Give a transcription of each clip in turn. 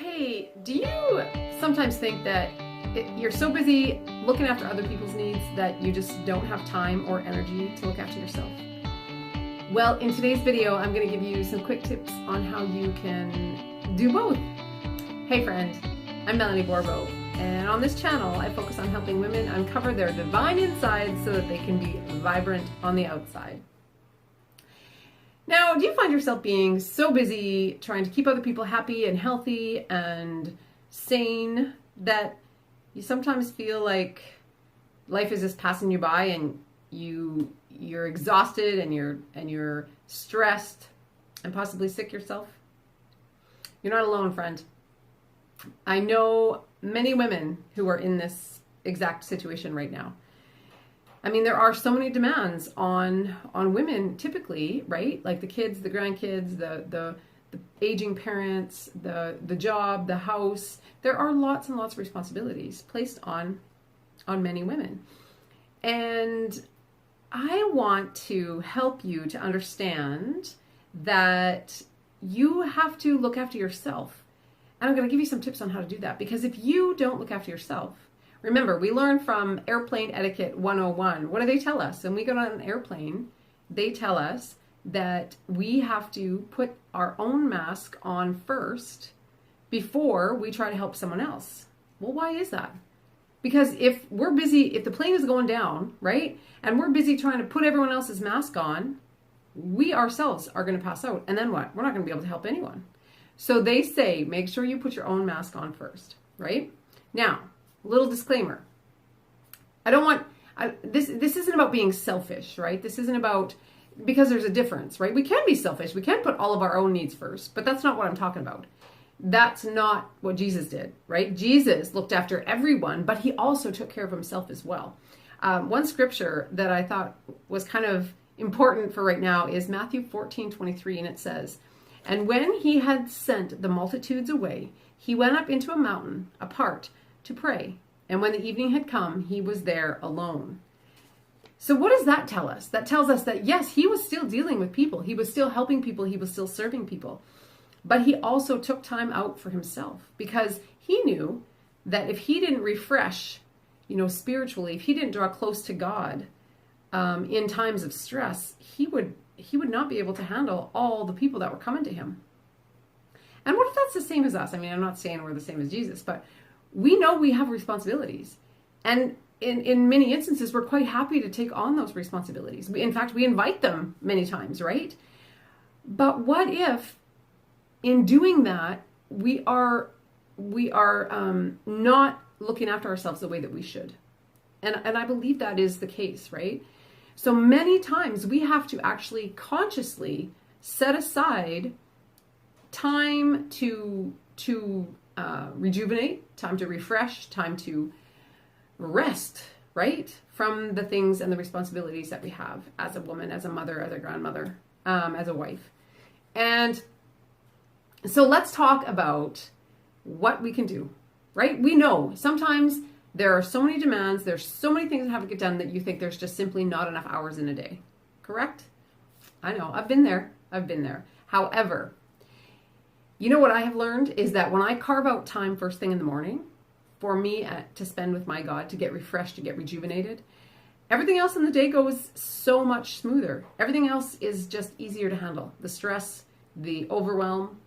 Hey, do you sometimes think that you're so busy looking after other people's needs that you just don't have time or energy to look after yourself? Well, in today's video, I'm going to give you some quick tips on how you can do both. Hey friend, I'm Melanie Bourbeau, and on this channel, I focus on helping women uncover their divine inside so that they can be vibrant on the outside. Now, do you find yourself being so busy trying to keep other people happy and healthy and sane that you sometimes feel like life is just passing you by and you're exhausted and you're stressed and possibly sick yourself? You're not alone, friend. I know many women who are in this exact situation right now. I mean, there are so many demands on women typically, right? Like the kids, the grandkids, the aging parents, the job, the house. There are lots and lots of responsibilities placed on many women. And I want to help you to understand that you have to look after yourself. And I'm going to give you some tips on how to do that, because if you don't look after yourself, remember, we learned from Airplane Etiquette 101. What do they tell us? When we go on an airplane, they tell us that we have to put our own mask on first before we try to help someone else. Well, why is that? Because if the plane is going down, right, and we're busy trying to put everyone else's mask on, we ourselves are going to pass out. And then what? We're not going to be able to help anyone. So they say, make sure you put your own mask on first, right? Now, little disclaimer. This isn't about being selfish, right? This isn't about, because there's a difference, right? We can be selfish. We can put all of our own needs first, but that's not what I'm talking about. That's not what Jesus did, right? Jesus looked after everyone, but he also took care of himself as well. One scripture that I thought was kind of important for right now is Matthew 14:23, and it says, "And when he had sent the multitudes away, he went up into a mountain apart to pray. And when the evening had come, he was there alone." So what does that tell us? That tells us that yes, he was still dealing with people. He was still helping people. He was still serving people. But he also took time out for himself, because he knew that if he didn't refresh, spiritually, if he didn't draw close to God in times of stress, he would not be able to handle all the people that were coming to him. And what if that's the same as us? I mean, I'm not saying we're the same as Jesus, but we know we have responsibilities. And in many instances, we're quite happy to take on those responsibilities. In fact, we invite them many times, right? But what if in doing that, we are not looking after ourselves the way that we should? And I believe that is the case, right? So many times we have to actually consciously set aside time to rejuvenate, time to refresh, time to rest, right? From the things and the responsibilities that we have as a woman, as a mother, as a grandmother, as a wife. And so let's talk about what we can do, right? We know sometimes there are so many demands, there's so many things that have to get done that you think there's just simply not enough hours in a day, correct? I know, I've been there. However, you know what I have learned is that when I carve out time first thing in the morning for me to spend with my God, to get refreshed, to get rejuvenated, everything else in the day goes so much smoother. Everything else is just easier to handle. The stress, the overwhelm,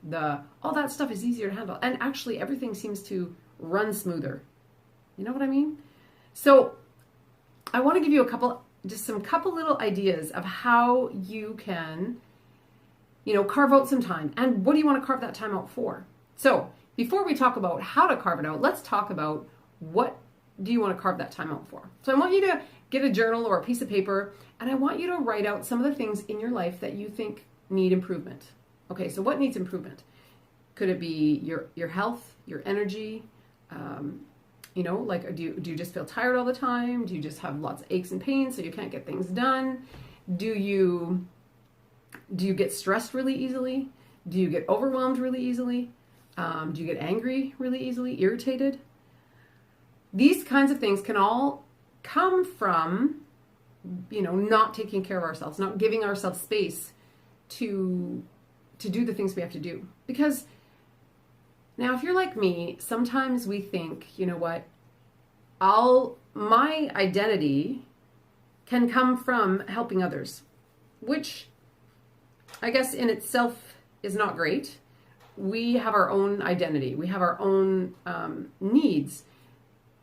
all that stuff is easier to handle. And actually everything seems to run smoother. You know what I mean? So I want to give you a couple little ideas of how you can carve out some time. And what do you want to carve that time out for? So before we talk about how to carve it out, let's talk about what do you want to carve that time out for. So I want you to get a journal or a piece of paper, and I want you to write out some of the things in your life that you think need improvement. Okay, so what needs improvement? Could it be your health, your energy? Do you just feel tired all the time? Do you just have lots of aches and pains so you can't get things done? Do you get stressed really easily? Do you get overwhelmed really easily? Do you get angry really easily, irritated? These kinds of things can all come from, not taking care of ourselves, not giving ourselves space to do the things we have to do. Because Now, if you're like me, sometimes we think, you know what, my identity can come from helping others, which I guess in itself is not great. We have our own identity. We have our own needs.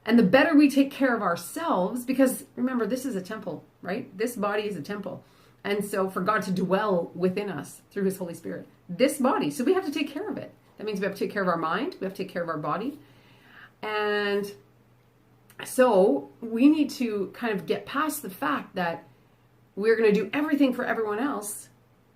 And the better we take care of ourselves, because remember, this is a temple, right? This body is a temple. And so for God to dwell within us through his Holy Spirit, this body, so we have to take care of it. That means we have to take care of our mind. We have to take care of our body. And so we need to kind of get past the fact that we're going to do everything for everyone else.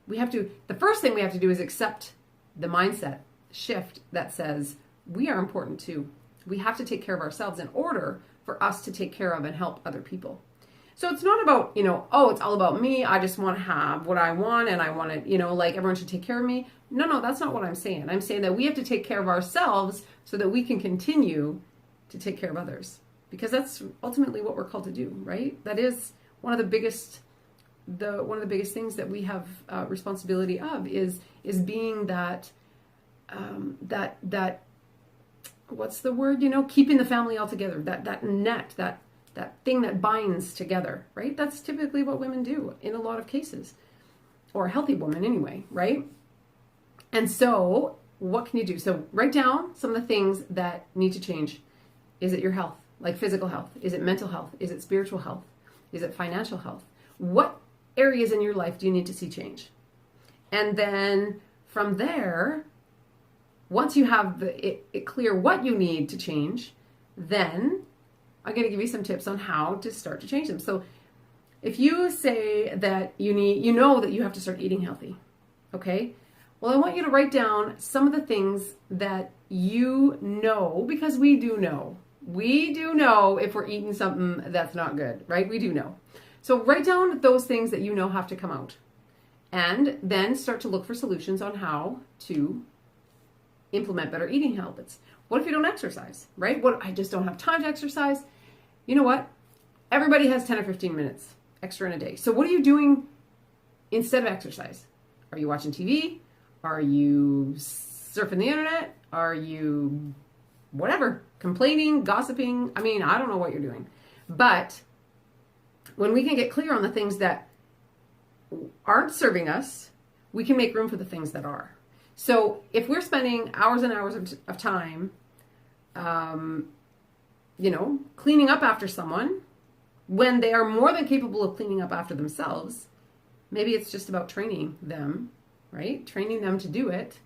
The first thing we have to do is accept the mindset shift that says we are important too. We have to take care of ourselves in order for us to take care of and help other people. So it's not about, oh, it's all about me. I just want to have what I want and I want to, like everyone should take care of me. No, that's not what I'm saying. I'm saying that we have to take care of ourselves so that we can continue to take care of others. Because that's ultimately what we're called to do, right? That is one of the biggest things that we have responsibility of is being that what's the word? Keeping the family all together. That net, that thing that binds together, right? That's typically what women do in a lot of cases, or a healthy woman anyway, right? And so, what can you do? So write down some of the things that need to change. Is it your health? Like physical health? Is it mental health? Is it spiritual health? Is it financial health? What areas in your life do you need to see change? And then from there, once you have it clear what you need to change, then I'm going to give you some tips on how to start to change them. So if you say that you know that you have to start eating healthy, okay? Well, I want you to write down some of the things that you know, because we do know. We do know if we're eating something that's not good, right? We do know. So write down those things that you know have to come out. And then start to look for solutions on how to implement better eating habits. What if you don't exercise, right? I just don't have time to exercise. You know what? Everybody has 10 or 15 minutes extra in a day. So what are you doing instead of exercise? Are you watching TV? Are you surfing the internet? Are you whatever, complaining, gossiping? I mean, I don't know what you're doing. But when we can get clear on the things that aren't serving us, we can make room for the things that are. So if we're spending hours and hours of time, cleaning up after someone, when they are more than capable of cleaning up after themselves, maybe it's just about training them, right? Training them to do it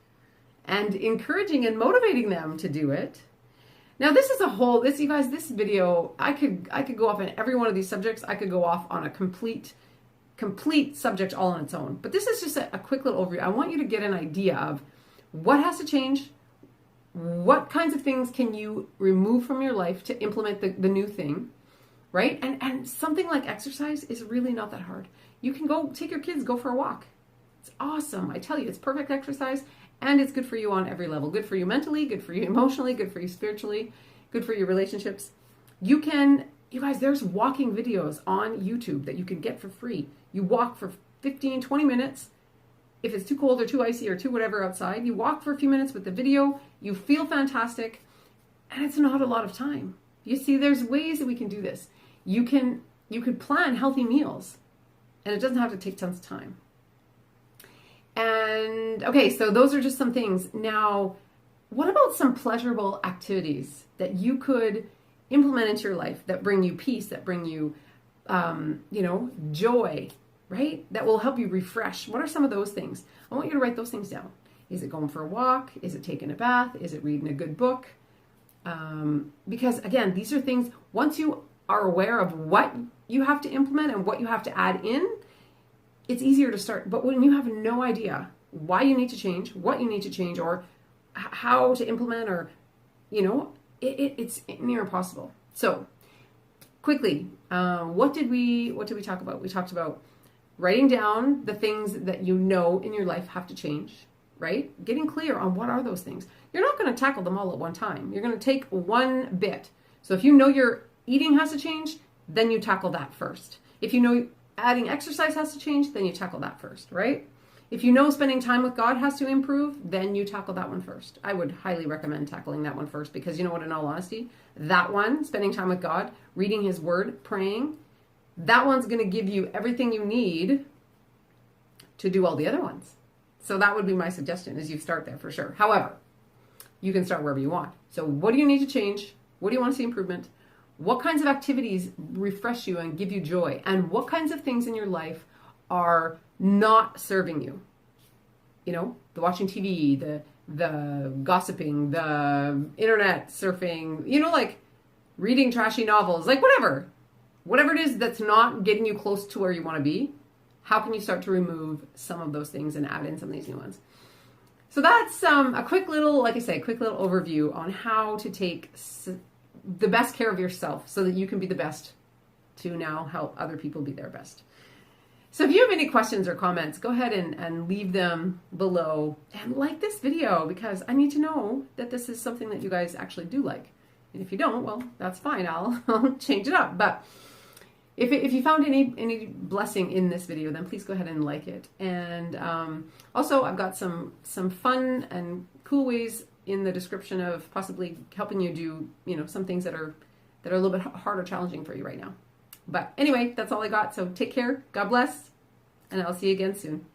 and encouraging and motivating them to do it. Now, this video, I could go off on every one of these subjects. I could go off on a complete subject all on its own. But this is just a quick little overview. I want you to get an idea of what has to change, what kinds of things can you remove from your life to implement the new thing, right? And something like exercise is really not that hard. You can go take your kids, go for a walk. It's awesome. I tell you, it's perfect exercise. And it's good for you on every level. Good for you mentally, good for you emotionally, good for you spiritually, good for your relationships. You guys, there's walking videos on YouTube that you can get for free. You walk for 15, 20 minutes. If it's too cold or too icy or too whatever outside, you walk for a few minutes with the video. You feel fantastic. And it's not a lot of time. You see, there's ways that we can do this. You could plan healthy meals. And it doesn't have to take tons of time. And okay, so those are just some things. Now, what about some pleasurable activities that you could implement into your life that bring you peace, that bring you, joy, right? That will help you refresh. What are some of those things? I want you to write those things down. Is it going for a walk? Is it taking a bath? Is it reading a good book? Because again, these are things, once you are aware of what you have to implement and what you have to add in, it's easier to start. But when you have no idea why you need to change, what you need to change, or how to implement, or, it's near impossible. So quickly, what did we talk about? We talked about writing down the things that you know in your life have to change, right? Getting clear on what are those things. You're not going to tackle them all at one time. You're going to take one bit. So if you know your eating has to change, then you tackle that first. If you know adding exercise has to change, then you tackle that first, right? If you know spending time with God has to improve, then you tackle that one first. I would highly recommend tackling that one first, because you know what, in all honesty, that one, spending time with God, reading his word, praying, that one's going to give you everything you need to do all the other ones. So that would be my suggestion, is you start there for sure. However, you can start wherever you want. So what do you need to change? What do you want to see improvement? What kinds of activities refresh you and give you joy? And what kinds of things in your life are not serving you? You know, the watching TV, the gossiping, the internet surfing, you know, like reading trashy novels, like whatever it is that's not getting you close to where you want to be. How can you start to remove some of those things and add in some of these new ones? So that's a quick little, like I say, quick little overview on how to take the best care of yourself so that you can be the best to now help other people be their best. So if you have any questions or comments, go ahead and leave them below, and like this video, because I need to know that this is something that you guys actually do like. And if you don't, well, that's fine. I'll change it up. But if you found any blessing in this video, then please go ahead and like it. And also, I've got some fun and cool ways in the description of possibly helping you do, you know, some things that are a little bit hard or challenging for you right now. But anyway, that's all I got. So take care. God bless. And I'll see you again soon.